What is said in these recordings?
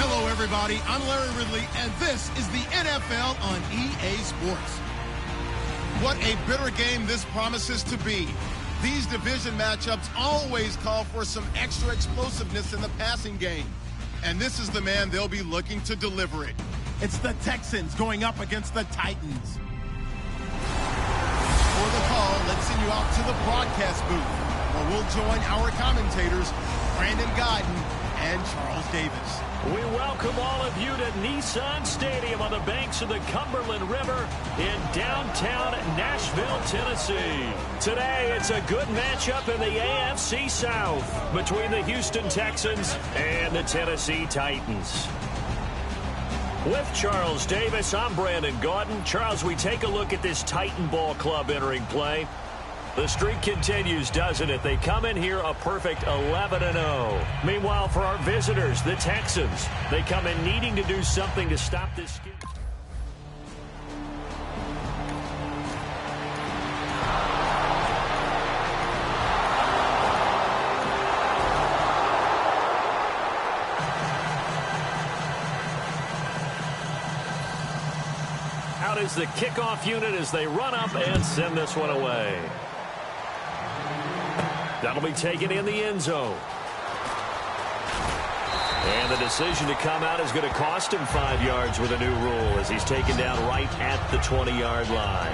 Hello, everybody. I'm Larry Ridley, and this is the NFL on EA Sports. What a bitter game this promises to be. These division matchups always call for some extra explosiveness in the passing game. And this is the man they'll be looking to deliver it. It's the Texans going up against the Titans. For the call, let's send you out to the broadcast booth, where we'll join our commentators, Brandon Godden and Charles Davis. We welcome all of you to Nissan Stadium on the banks of the Cumberland River in downtown Nashville, Tennessee. Today, it's a good matchup in the AFC South between the Houston Texans and the Tennessee Titans. With Charles Davis, I'm Brandon Gaudin. Charles, we take a look at this Titan Ball Club entering play. The streak continues, doesn't it? They come in here a perfect 11-0. Meanwhile, for our visitors, the Texans, they come in needing to do something to stop this skid. Out is the kickoff unit as they run up and send this one away. That'll be taken in the end zone. And the decision to come out is going to cost him 5 yards with a new rule as he's taken down right at the 20-yard line.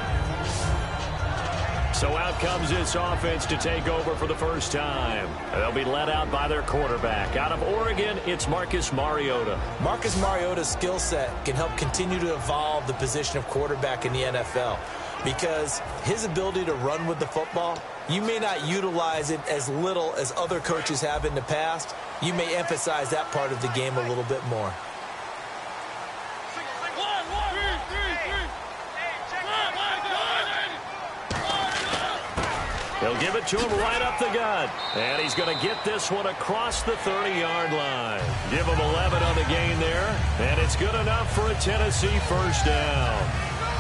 So out comes this offense to take over for the first time. They'll be led out by their quarterback. Out of Oregon, it's Marcus Mariota. Marcus Mariota's skill set can help continue to evolve the position of quarterback in the NFL because his ability to run with the football, you may not utilize it as little as other coaches have in the past. You may emphasize that part of the game a little bit more. They'll give it to him right up the gut. And he's going to get this one across the 30-yard line. Give him 11 on the gain there. And it's good enough for a Tennessee first down.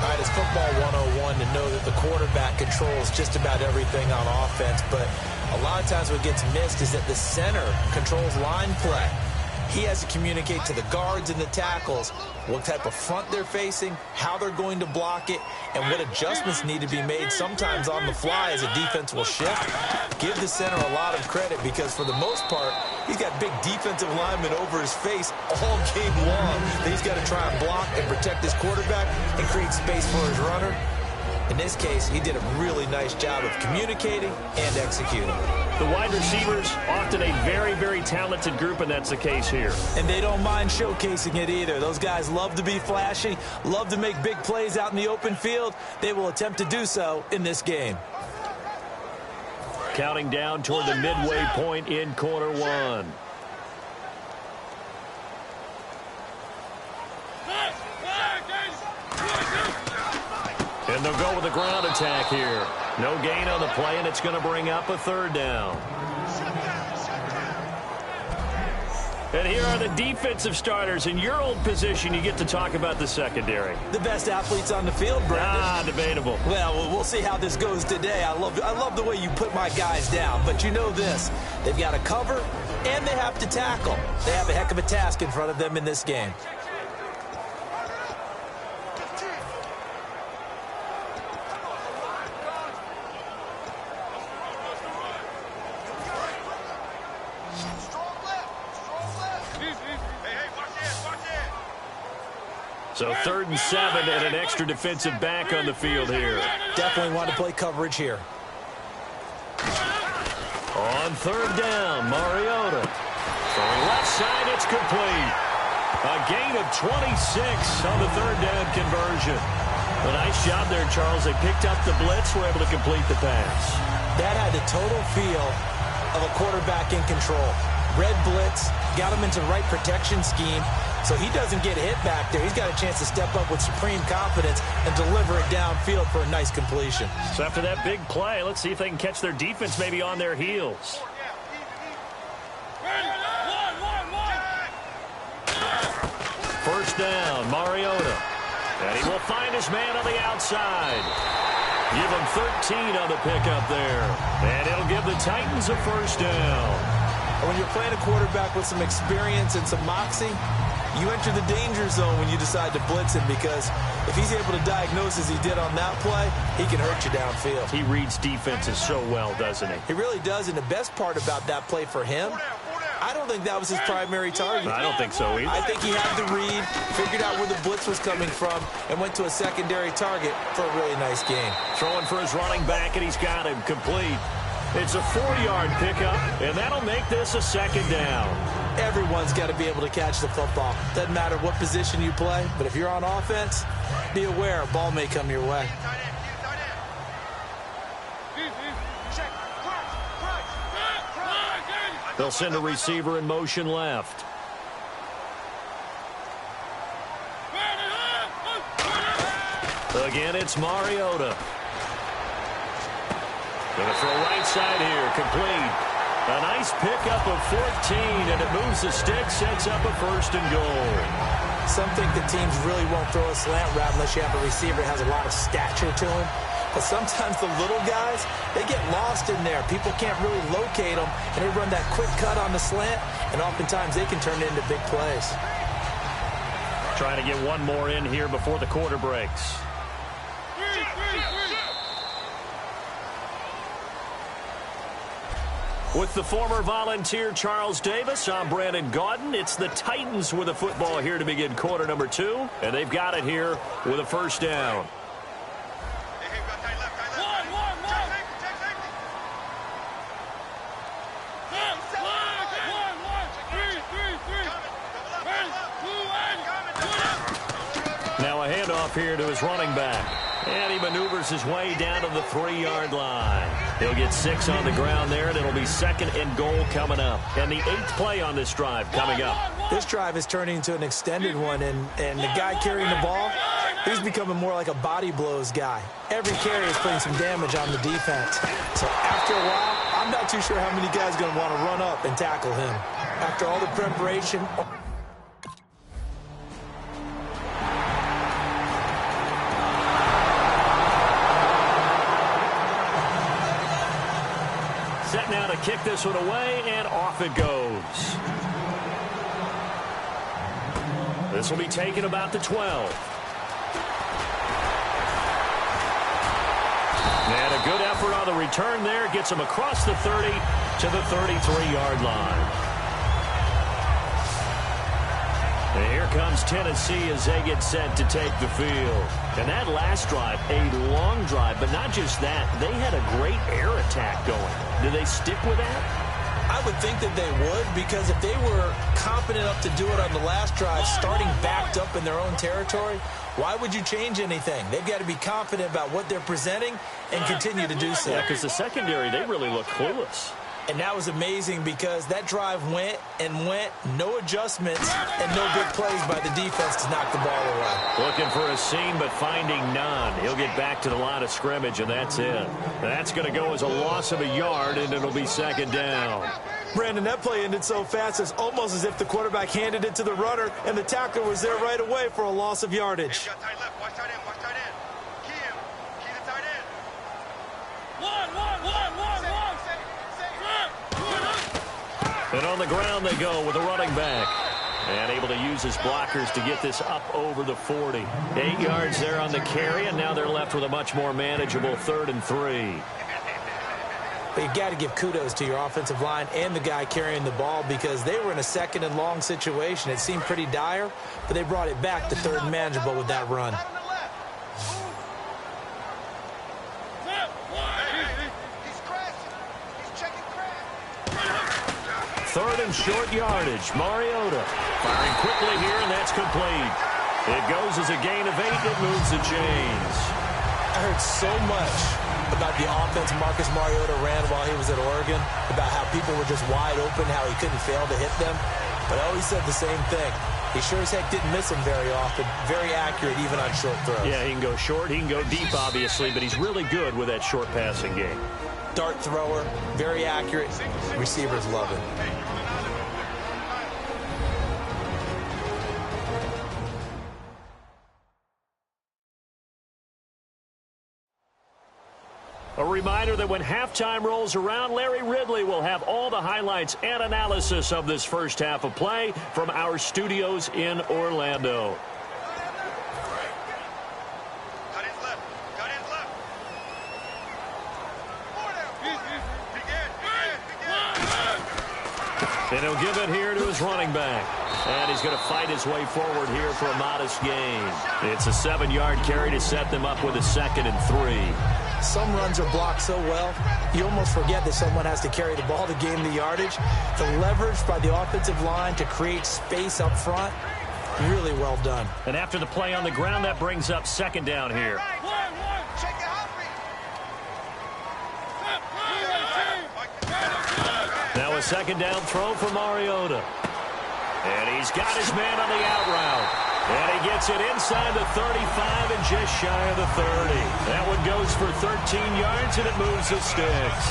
All right, it's football 101 to know that the quarterback controls just about everything on offense. But a lot of times what gets missed is that the center controls line play. He has to communicate to the guards and the tackles what type of front they're facing, how they're going to block it, and what adjustments need to be made sometimes on the fly as a defense will shift. Give the center a lot of credit because for the most part, he's got big defensive linemen over his face all game long. He's got to try and block and protect his quarterback and create space for his runner. In this case, he did a really nice job of communicating and executing. The wide receivers, often a very, very talented group, and that's the case here. And they don't mind showcasing it either. Those guys love to be flashy, love to make big plays out in the open field. They will attempt to do so in this game. Counting down toward the midway point in quarter one. And they'll go with the ground attack here. No gain on the play, and it's going to bring up a third down. And here are the defensive starters. In your old position, you get to talk about the secondary. The best athletes on the field, Brandon. Debatable. Well, we'll see how this goes today. I love the way you put my guys down. But you know this. They've got to cover, and they have to tackle. They have a heck of a task in front of them in this game. So 3rd and 7 and an extra defensive back on the field here. Definitely want to play coverage here. On 3rd down, Mariota. From left side, it's complete. A gain of 26 on the 3rd down conversion. A nice job there, Charles. They picked up the blitz, were able to complete the pass. That had the total feel of a quarterback in control. Red blitz, got him into the right protection scheme, so he doesn't get hit back there. He's got a chance to step up with supreme confidence and deliver it downfield for a nice completion. So after that big play, let's see if they can catch their defense maybe on their heels. First down, Mariota. And he will find his man on the outside. Give him 13 on the pickup there. And it'll give the Titans a first down. And when you're playing a quarterback with some experience and some moxie, you enter the danger zone when you decide to blitz him, because if he's able to diagnose as he did on that play, he can hurt you downfield. He reads defenses so well, doesn't he? He really does, and the best part about that play for him, I don't think that was his primary target. I don't think so either. I think he had the read, figured out where the blitz was coming from, and went to a secondary target for a really nice game. Throwing for his running back, and he's got him complete. It's a 4-yard pickup, and that'll make this a second down. Everyone's got to be able to catch the football. Doesn't matter what position you play, but if you're on offense, be aware a ball may come your way. They'll send a receiver in motion left. Again, it's Mariota. Going to throw right side here, complete. A nice pickup of 14, and it moves the stick, sets up a 1st and goal. Some think the teams really won't throw a slant route unless you have a receiver that has a lot of stature to him. But sometimes the little guys, they get lost in there. People can't really locate them, and they run that quick cut on the slant, and oftentimes they can turn it into big plays. Trying to get one more in here before the quarter breaks. With the former Volunteer Charles Davis, I'm Brandon Gaudin. It's the Titans with the football here to begin quarter number 2, and they've got it here with a 1st down. Now a handoff here to his running back. And he maneuvers his way down to the 3-yard line. He'll get 6 on the ground there, and it'll be 2nd and goal coming up. And the 8th play on this drive coming up. This drive is turning into an extended one, and the guy carrying the ball, he's becoming more like a body blows guy. Every carry is putting some damage on the defense. So after a while, I'm not too sure how many guys are going to want to run up and tackle him. After all the preparation... Set now to kick this one away, and off it goes. This will be taken about the 12. And a good effort on the return there. Gets him across the 30 to the 33-yard line. And here comes Tennessee as they get set to take the field. And that last drive, a long drive, but not just that. They had a great air attack going. Do they stick with that? I would think that they would, because if they were confident enough to do it on the last drive, starting backed up in their own territory, why would you change anything? They've got to be confident about what they're presenting and continue to do so. Yeah, because the secondary, they really look clueless. And that was amazing, because that drive went and went, no adjustments, and no big plays by the defense to knock the ball away. Looking for a seam, but finding none. He'll get back to the line of scrimmage, and that's it. That's going to go as a loss of a yard, and it'll be 2nd down. Brandon, that play ended so fast, it's almost as if the quarterback handed it to the runner, and the tackler was there right away for a loss of yardage. And on the ground they go with a running back. And able to use his blockers to get this up over the 40. 8 yards there on the carry, and now they're left with a much more manageable 3rd and 3. But you've got to give kudos to your offensive line and the guy carrying the ball, because they were in a 2nd and long situation. It seemed pretty dire, but they brought it back to 3rd and manageable with that run. Third and short yardage. Mariota firing quickly here, and that's complete. It goes as a gain of 8. It moves the chains. I heard so much about the offense Marcus Mariota ran while he was at Oregon, about how people were just wide open, how he couldn't fail to hit them. But I always said the same thing. He sure as heck didn't miss them very often. Very accurate, even on short throws. Yeah, he can go short. He can go deep, obviously, but he's really good with that short passing game. Dart thrower, very accurate. Receivers love it. A reminder that when halftime rolls around, Larry Ridley will have all the highlights and analysis of this first half of play from our studios in Orlando. And he'll give it here to his running back. And he's going to fight his way forward here for a modest gain. It's a 7-yard carry to set them up with a 2nd and 3. Some runs are blocked so well, you almost forget that someone has to carry the ball to gain the yardage. The leverage by the offensive line to create space up front, really well done. And after the play on the ground, that brings up 2nd down here. Now a 2nd down throw for Mariota. And he's got his man on the out route. And he gets it inside the 35 and just shy of the 30. That one goes for 13 yards, and it moves the sticks.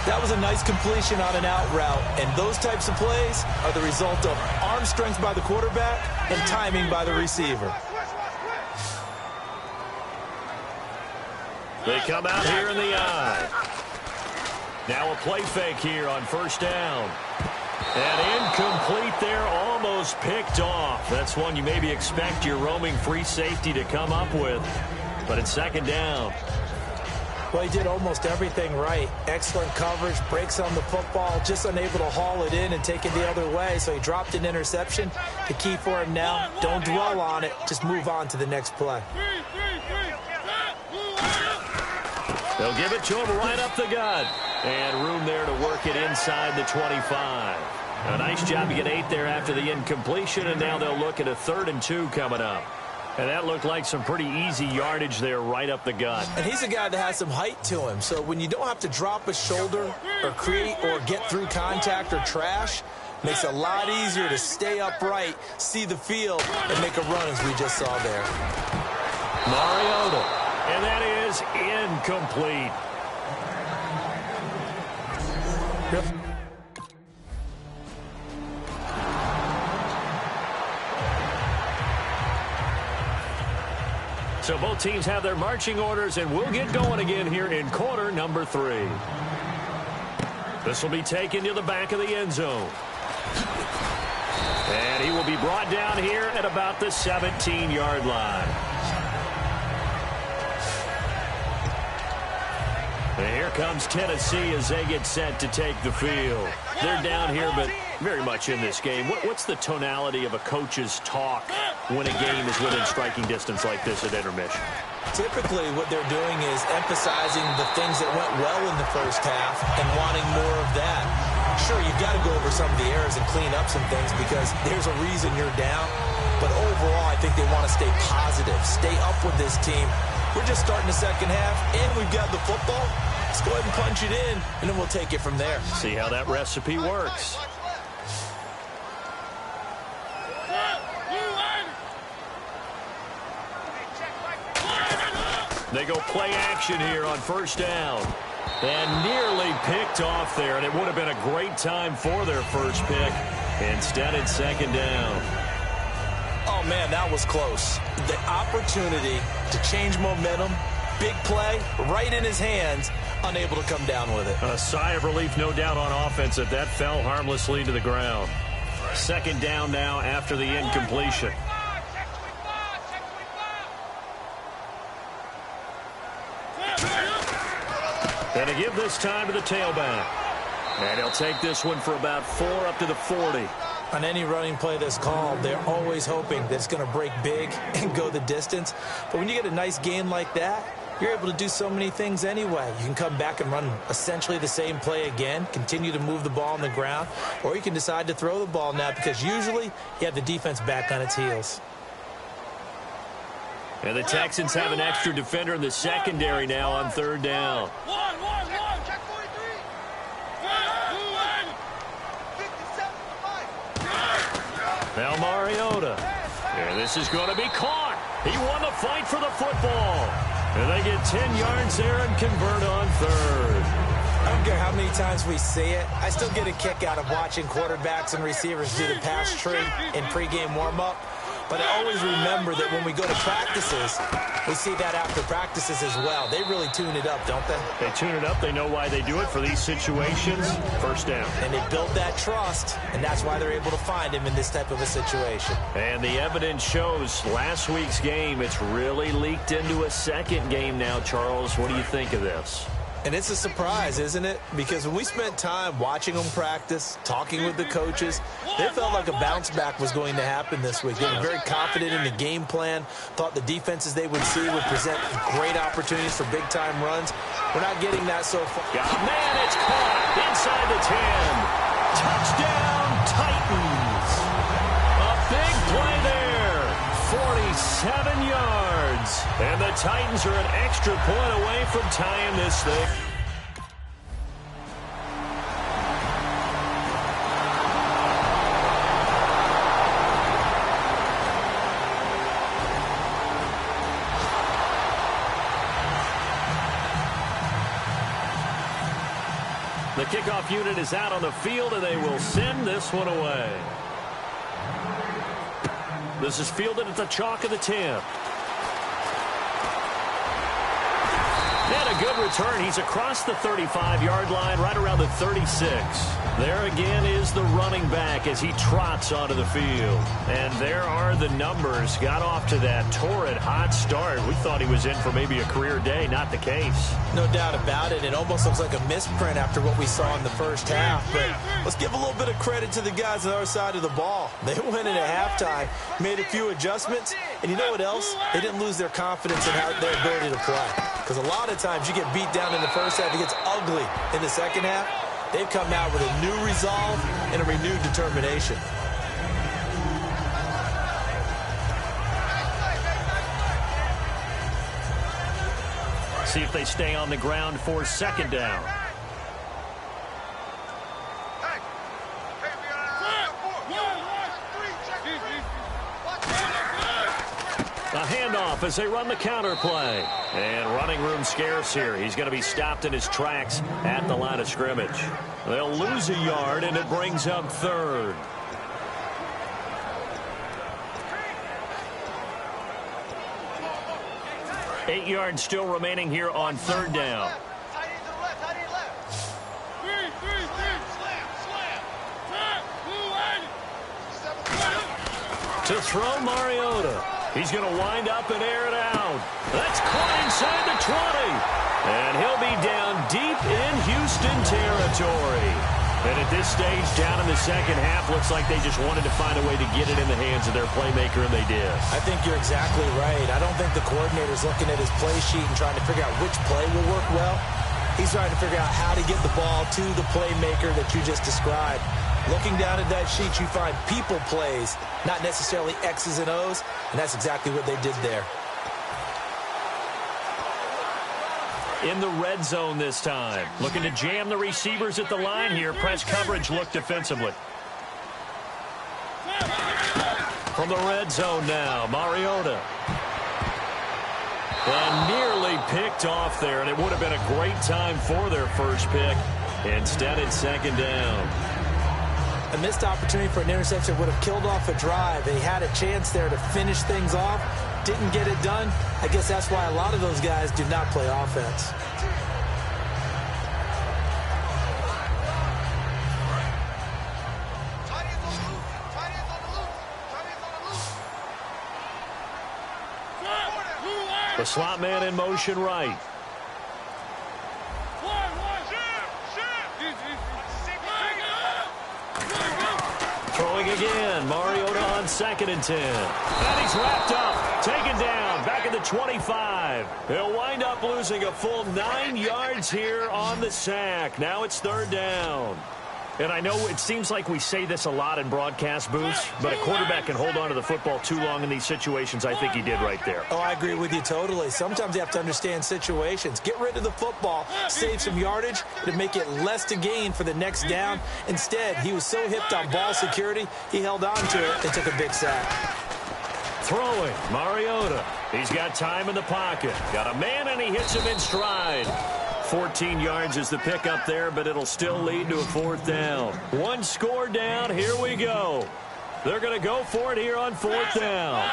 That was a nice completion on an out route. And those types of plays are the result of arm strength by the quarterback and timing by the receiver. They come out here in the eye. Now a play fake here on 1st down. And incomplete there, almost picked off. That's one you maybe expect your roaming free safety to come up with. But it's 2nd down. Well, he did almost everything right. Excellent coverage, breaks on the football, just unable to haul it in and take it the other way. So he dropped an interception. The key for him now, don't dwell on it. Just move on to the next play. They'll give it to him right up the gut. And room there to work it inside the 25. A nice job to get 8 there after the incompletion, and now they'll look at a 3rd and 2 coming up. And that looked like some pretty easy yardage there right up the gut. And he's a guy that has some height to him, so when you don't have to drop a shoulder or create or get through contact or trash, makes it a lot easier to stay upright, see the field, and make a run as we just saw there. Mariota, and that is incomplete. Yep. So both teams have their marching orders, and we'll get going again here in quarter number 3. This will be taken to the back of the end zone. And he will be brought down here at about the 17-yard line. And here comes Tennessee as they get set to take the field. They're down here, but very much in this game. What's the tonality of a coach's talk when a game is within striking distance like this at intermission? Typically, what they're doing is emphasizing the things that went well in the first half and wanting more of that. Sure, you've got to go over some of the errors and clean up some things because there's a reason you're down. But overall, I think they want to stay positive, stay up with this team. We're just starting the second half, and we've got the football. Let's go ahead and punch it in, and then we'll take it from there. See how that recipe works. They go play action here on 1st down. And nearly picked off there, and it would have been a great time for their first pick. Instead, it's 2nd down. Oh, man, that was close. The opportunity to change momentum, big play, right in his hands, unable to come down with it. A sigh of relief, no doubt, on offense that fell harmlessly to the ground. 2nd down now after the incompletion. And to give this time to the tailback. And he'll take this one for about 4 up to the 40. On any running play that's called, they're always hoping that it's going to break big and go the distance. But when you get a nice gain like that, you're able to do so many things anyway. You can come back and run essentially the same play again, continue to move the ball on the ground, or you can decide to throw the ball now because usually you have the defense back on its heels. And the Texans have an extra defender in the secondary now on 3rd down. Now Mariota. And this is going to be caught. He won the fight for the football. And they get 10 yards there and convert on 3rd. I don't care how many times we see it. I still get a kick out of watching quarterbacks and receivers do the pass tree in pregame warm-up. But I always remember that when we go to practices, we see that after practices as well. They really tune it up, don't they? They tune it up. They know why they do it for these situations. First down. And they build that trust, and that's why they're able to find him in this type of a situation. And the evidence shows last week's game, it's really leaked into a second game now, Charles. What do you think of this? And it's a surprise, isn't it? Because when we spent time watching them practice, talking with the coaches, they felt like a bounce back was going to happen this week. They were very confident in the game plan, thought the defenses they would see would present great opportunities for big-time runs. We're not getting that so far. Got a man, it's caught inside the 10. Touchdown, Titans. A big play there. 47 yards. And the Titans are an extra point away from tying this thing. The kickoff unit is out on the field, and they will send this one away. This is fielded at the chalk of the 10. And a good return. He's across the 35-yard line, right around the 36. There again is the running back as he trots onto the field. And there are the numbers. Got off to that torrid hot start. We thought he was in for maybe a career day. Not the case. No doubt about it. It almost looks like a misprint after what we saw in the first half. But let's give a little bit of credit to the guys on our side of the ball. They went in at halftime, made a few adjustments, and you know what else? They didn't lose their confidence in their ability to play. Because a lot of times you get beat down in the first half, it gets ugly in the second half. They've come out with a new resolve and a renewed determination. See if they stay on the ground for second down. A handoff as they run the counter play. And running room scarce here. He's going to be stopped in his tracks at the line of scrimmage. They'll lose a yard, and it brings up third. Eight yards still remaining here on third down. To throw Mariota. He's going to wind up and air it out. That's caught inside the 20. And he'll be down deep in Houston territory. And at this stage, down in the second half, looks like they just wanted to find a way to get it in the hands of their playmaker, and they did. I think you're exactly right. I don't think the coordinator's looking at his play sheet and trying to figure out which play will work well. He's trying to figure out how to get the ball to the playmaker that you just described. Looking down at that sheet, you find people plays, not necessarily X's and O's, and that's exactly what they did there. In the red zone this time. Looking to jam the receivers at the line here. Press coverage look defensively. From the red zone now, Mariota. And nearly picked off there, and it would have been a great time for their first pick. Instead, it's second down. A missed opportunity for an interception would have killed off a drive. They had a chance there to finish things off. Didn't get it done. I guess that's why a lot of those guys do not play offense. The slot man in motion right. Throwing again. Mariota on 2nd and 10. And he's wrapped up. Taken down. Back at the 25. He'll wind up losing a full 9 yards here on the sack. Now it's third down. And I know it seems like we say this a lot in broadcast booths, but a quarterback can hold on to the football too long in these situations. I think he did right there. Oh, I agree with you totally. Sometimes you have to understand situations. Get rid of the football, save some yardage to make it less to gain for the next down. Instead, he was so hipped on ball security, he held on to it and took a big sack. Throwing, Mariota. He's got time in the pocket. Got a man, and he hits him in stride. 14 yards is the pickup there, but it'll still lead to a fourth down. One score down. Here we go. They're going to go for it here on 4th down.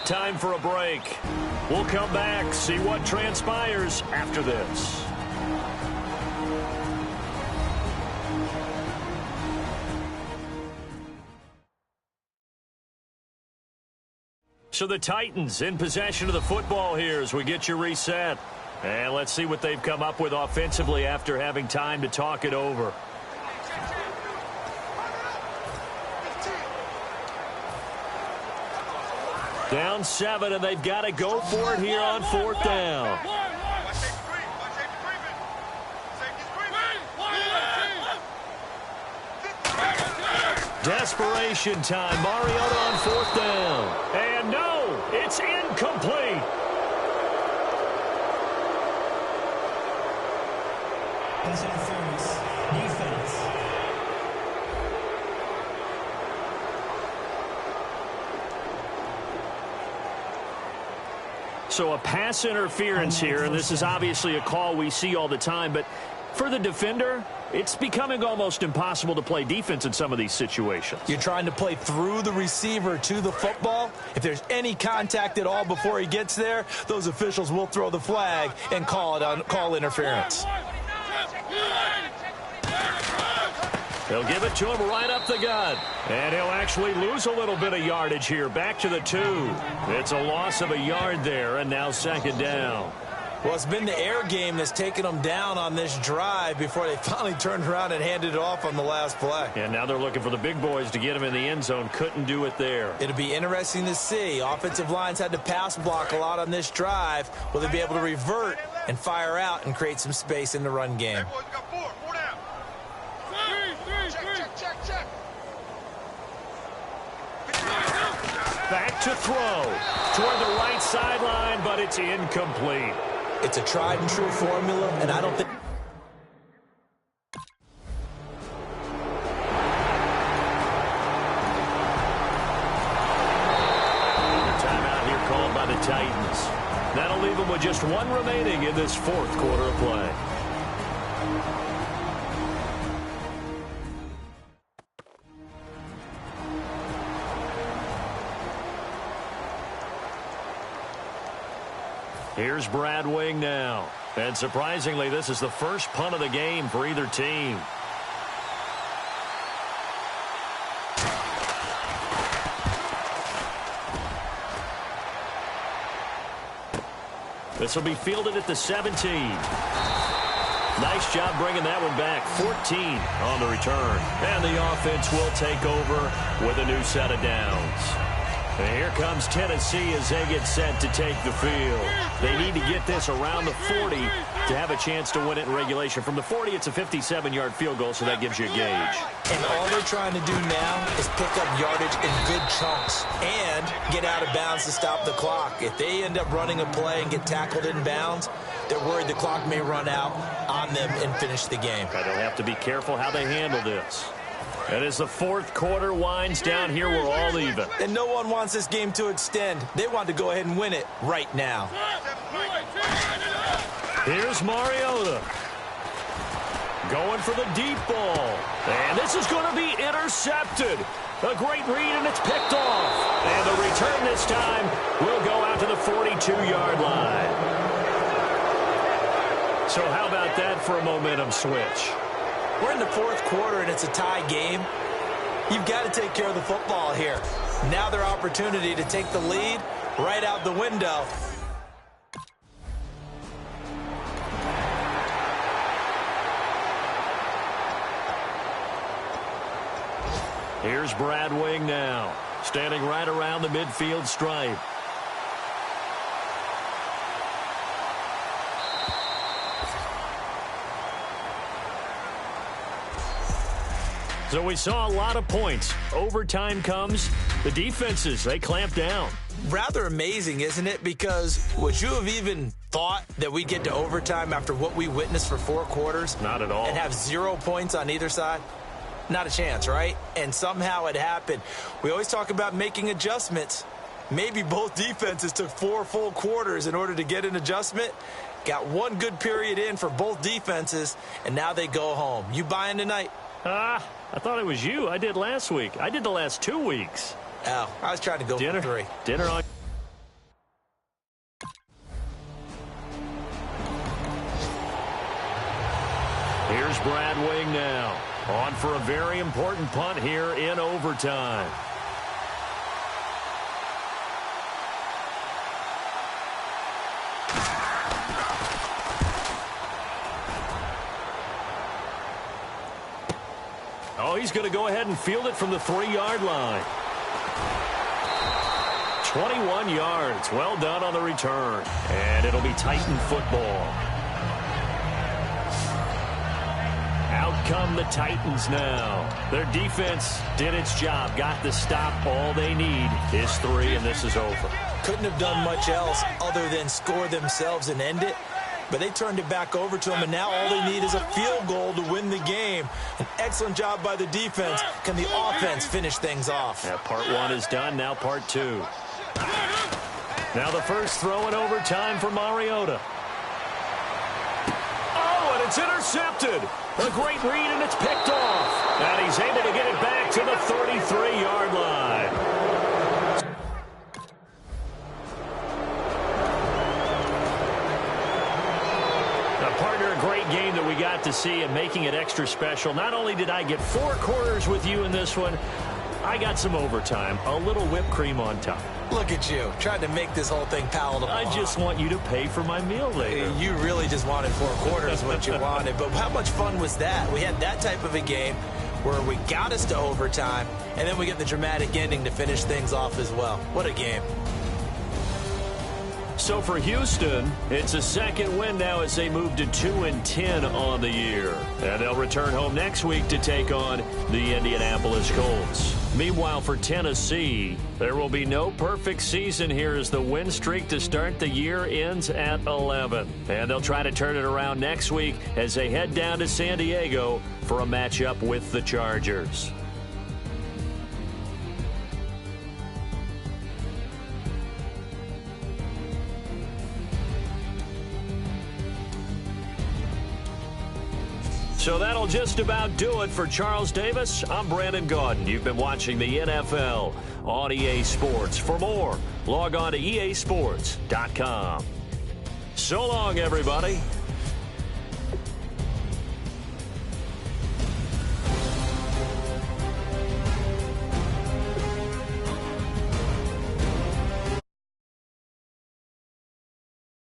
Time for a break. We'll come back, see what transpires after this. So the Titans in possession of the football here as we get you reset. And let's see what they've come up with offensively after having time to talk it over. Down 7, and they've got to go for it here on 4th down. Desperation time. Mariota on 4th down. And no, it's incomplete. Pass interference. Defense. So a pass interference here, and this is obviously a call we see all the time, but for the defender, it's becoming almost impossible to play defense in some of these situations. You're trying to play through the receiver to the football. If there's any contact at all before he gets there, those officials will throw the flag and call interference. They'll give it to him right up the gut. And he'll actually lose a little bit of yardage here. Back to the 2. It's a loss of a yard there, and now 2nd down. Well, it's been the air game that's taken them down on this drive before they finally turned around and handed it off on the last play. And now they're looking for the big boys to get him in the end zone. Couldn't do it there. It'll be interesting to see. Offensive lines had to pass block a lot on this drive. Will they be able to revert and fire out and create some space in the run game? Hey, boys, got 4. 4 down. Check. Back to throw. Toward the right sideline, but it's incomplete. It's a tried and true formula, and I don't think... Timeout here called by the Titans. That'll leave them with just 1 remaining in this 4th quarter of play. Here's Brad Wing now. And surprisingly, this is the first punt of the game for either team. This will be fielded at the 17. Nice job bringing that one back. 14 on the return. And the offense will take over with a new set of downs. And here comes Tennessee as they get set to take the field. They need to get this around the 40 to have a chance to win it in regulation. From the 40, it's a 57-yard field goal, so that gives you a gauge. And all they're trying to do now is pick up yardage in good chunks and get out of bounds to stop the clock. If they end up running a play and get tackled in bounds, they're worried the clock may run out on them and finish the game. But they'll have to be careful how they handle this. And as the 4th quarter winds down here, we're all even. And no one wants this game to extend. They want to go ahead and win it right now. Here's Mariota. Going for the deep ball. And this is going to be intercepted. A great read, and it's picked off. And the return this time will go out to the 42-yard line. So how about that for a momentum switch? We're in the 4th quarter, and it's a tie game. You've got to take care of the football here. Now their opportunity to take the lead right out the window. Here's Brad Wing now, standing right around the midfield stripe. So we saw a lot of points. Overtime comes. The defenses, they clamp down. Rather amazing, isn't it? Because would you have even thought that we'd get to overtime after what we witnessed for 4 quarters? Not at all. And have 0 points on either side? Not a chance, right? And somehow it happened. We always talk about making adjustments. Maybe both defenses took 4 full quarters in order to get an adjustment. Got one good period in for both defenses, and now they go home. You buying tonight? I thought it was you. I did last week. I did the last 2 weeks. Oh, I was trying to go for 3. Dinner on. Here's Brad Wing now. On for a very important punt here in overtime. Oh, he's going to go ahead and field it from the 3-yard line. 21 yards. Well done on the return. And it'll be Titan football. Out come the Titans now. Their defense did its job. Got the stop. All they need is 3, and this is over. Couldn't have done much else other than score themselves and end it. But they turned it back over to them, and now all they need is a field goal to win the game. An excellent job by the defense. Can the offense finish things off? Yeah, part 1 is done. Now part 2. Now the first throw in overtime for Mariota. Oh, and it's intercepted. A great read, and it's picked off. And he's able to get it back to the 33-yard line. Great game that we got to see and making it extra special. Not only did I get 4 quarters with you in this one, I got some overtime, a little whipped cream on top. Look at you, trying to make this whole thing palatable. I just want you to pay for my meal later. You really just wanted 4 quarters what you wanted, but how much fun was that? We had that type of a game where we got us to overtime, and then we get the dramatic ending to finish things off as well. What a game. So for Houston, it's a second win now as they move to 2-10 on the year. And they'll return home next week to take on the Indianapolis Colts. Meanwhile, for Tennessee, there will be no perfect season here as the win streak to start the year ends at 11. And they'll try to turn it around next week as they head down to San Diego for a matchup with the Chargers. So that'll just about do it for Charles Davis. I'm Brandon Gaudin. You've been watching the NFL on EA Sports. For more, log on to easports.com. So long, everybody.